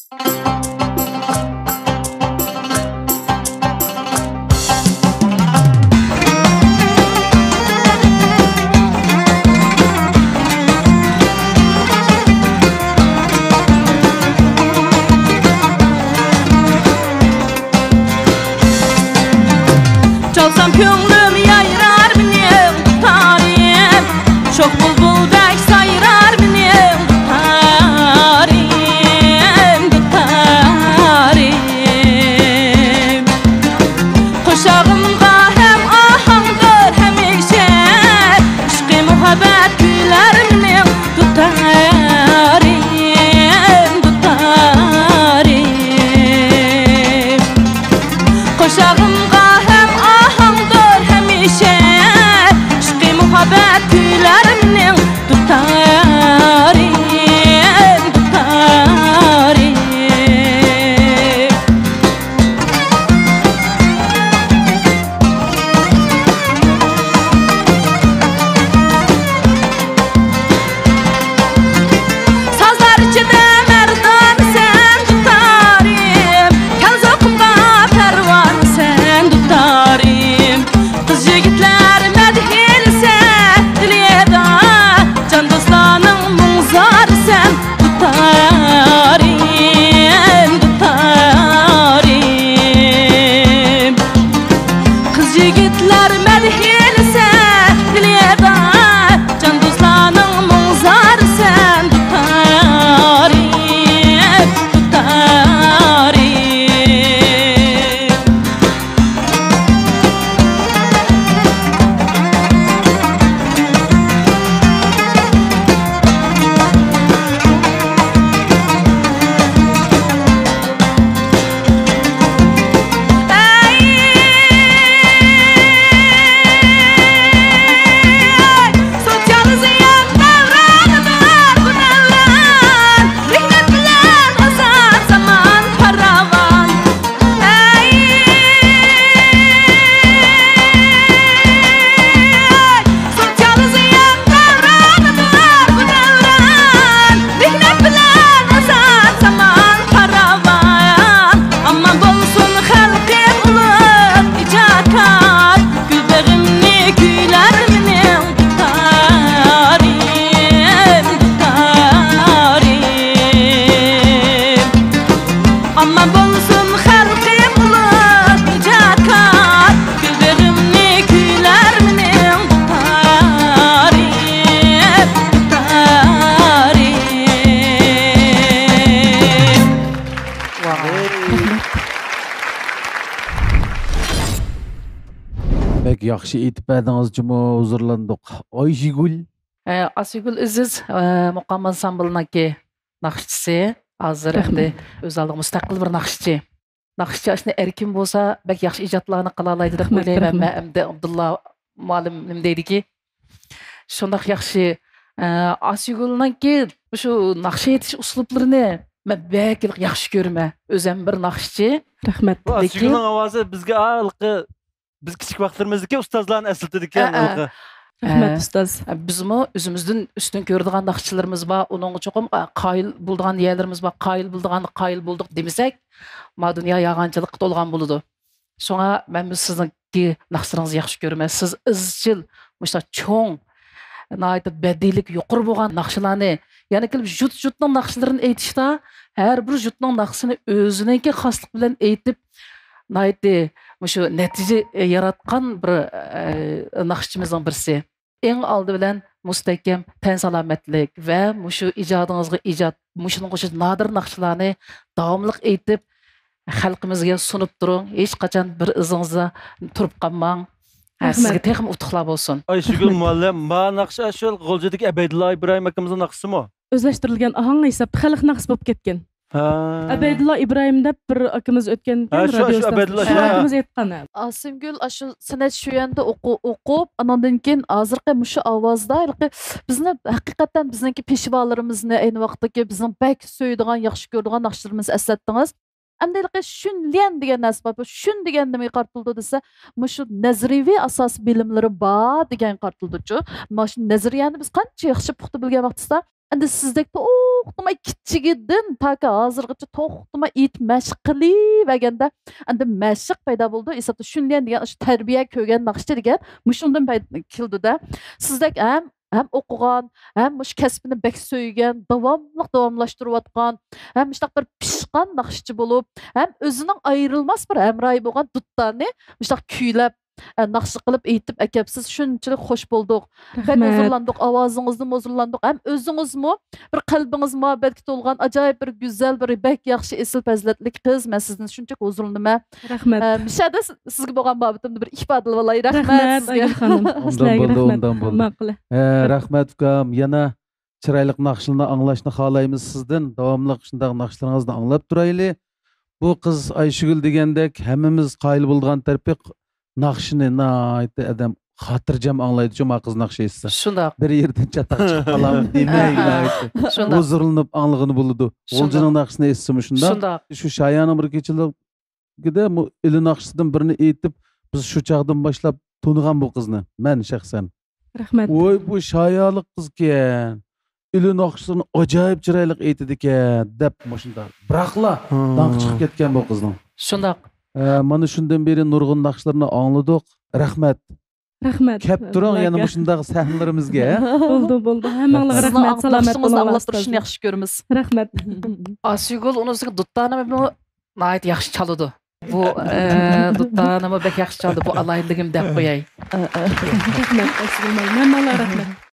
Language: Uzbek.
Çalsam köngülüm yayrar benim tarihim, çok bulbuldek sayrar benim tarihim, tarihim. Kuşağımda hem ahangdır hemişe, aşkı muhabbet güler benim tarihim, tarihim. Kuşağımda muhabbet gülerimnin tutarım, tutarım. Sazlar içinde merdan sen tutarım, kez okumda pervan sen tutarım. Kız yigitler medhi can dostlarının muzar sen tutarım, tutarım. Kız yigitler medhilse diliyeda, can dostlarının muzar sen tutarım, tutarım. Aman bolsun xalqim ulug ijodkor, ko'zlarimni kuylar mening tarix, tarix. Bek yaxshi etib berdingiz, juma huzurlandik. Ayşegül. Asigül Iziz muqam ansamblınaki naqshchisi. Hazır endi öz aldığı müstakil bir naqshchi. Naqshchi ashni erkin bo'lsa, bek yaxshi ijodlarni qila oladi deb o'ylayman. Men endi Abdulla muallim nim deydiki, shundoq yaxshi Asigülnanki shu naqsh etish uslublarini men bek yaxshi ko'raman. O'zim bir naqshchi. Rahmat. Asigülning ovozi bizga alqi biz kichik vaqtlarimizdagi ustozlarni eslatadi ekan alqi. Rahmat ustoz. Bizmi o'zimizdan ustun ko'radigan naqshchilarimiz bor, uning cho'qim qoyil bo'lgan yerlarimiz bor, qoyil bo'ldik demasak, ma dunyo yag'anchilikqa to'lgan bo'ladi. Shunga men sizningki naqshlaringizni yaxshi ko'raman. Siz izchil, musha cho'ng, nayt badilik yuqori bo'lgan naqshlarni, ya'ni kelib jut-jutning naqshlarini aytishda, har bir jutning naqsini o'ziningki xoslik bilan aytib, nayt mushu natija yaratgan bir naqshchimizning birisi. Eng oldi bilan mustahkam tan salomatlik va mushu ijodingizga ijod, mushuning o'sha nodir naqshlarni davomli aytib xalqimizga sunib turing. Hech qachon bir izingizda turib qolmang. Sizga texim utuqlar bo'lsin. Ayşegül muallim, ma naqsh ashul G'o'ljadagi Abaydulla Ibrohim akamizning naqshimi? O'zlashtirilgan ohang hisob xalq naqsh bo'lib ketgan. Abaydulla Ibrohim deb bir akamiz o'tgan radioda aytgan. Asimgul shu san'at shu yanda o'qib, andan keyin hozirgi mushu ovozda bizni haqiqatan bizningki peshvolarimizni ayni vaqtdagi bizning bak so'ydigan, yaxshi ko'radigan naqshlarimizni eslatdingiz. Amdaliqi shunliyan degan narsa bor. Shun degan nima qartildi desa, mushu nazariy asos bilimlari bor degan qartildi-chu. Mana shu nazariyani biz qancha yaxshi puxta bilgan vaqtda Endi sizdek to'xtamay kichigidin taka hozirgacha to'xtamay it mashq qilavaganda endi mashq paydo bo'ldi. Esatda shundan degan shu tarbiya ko'rgan naqshchi degan mushundan keldi-da. Sizdek hem o'qigan, hem mush kasbini bek so'ygan, davomlashtirayotgan, hem ishtaq bir pishqan naqshchi bo'lib, hem o'zining ayrilmas bir hamroyi bo'lgan dutlarni ishtaq kuylab naqshi qilib aytib akapsiz shunchalik xush bo'ldik. Bak huzurlandik, ovozingizni huzurlandik. Ham o'zingizmi bir qalbingiz muhabbatga to'lgan ajoyib bir go'zal bir bak yaxshi esil fazilatli qiz. Men sizdan shunchalik huzurlandim. Rahmat. Mishada sizga bo'lgan muhabbatimni bir ifodalab olay. Rahmat sizga. Sizlarga rahmat. Ondan bo'ldi. Ma'qul. Rahmat ukam, yana chiroyli naqshlarni anglashni xohlaymiz sizdan. Davomli shunday naqshlarıngizni anglab turayli. Bu qiz Ayşegül degandek hammamiz qoyil bo'lgan tarafı naqshini naytı adam xotirjam anglaydi cuma qiz naqshi eshitsa. Shundoq. Bir yerdan chataq chiqib qolam demay naytı. Shundoq. Huzurlanib anglig'ini bo'ladi. O'ljining naqshini eshitsam shunda. Shundoq. Shu Shayanning bir kechiligida ili naqshisidan birini aytib, biz shu chaqdan boshlab tonigan bu qizni. Men shaxsan. Rahmat. Voy bu Shayalik qizkan. Ili naqshisini ajoyib chiroyli aytdi ekan deb shunda. Biroqla dang chiqib ketgan bu qizning. Shundoq. Mana shundan beri nurg'un naqshlarni angladik. Rahmat. Rahmat. Kep turing yana shunday sahnalarimizga. Bo'ldi. Hammanglarga rahmat. Salomat Naqshimizni anglab bo'linglar. turishni yaxshi ko'ramiz. Rahmat. Asigul unisiga duttanimi nayt yaxshi çalıdı. Bu duttanimi bek yaxshi çaldı. Bu alayligim deb qo'yay. Rahmat. Hammanglarga rahmat.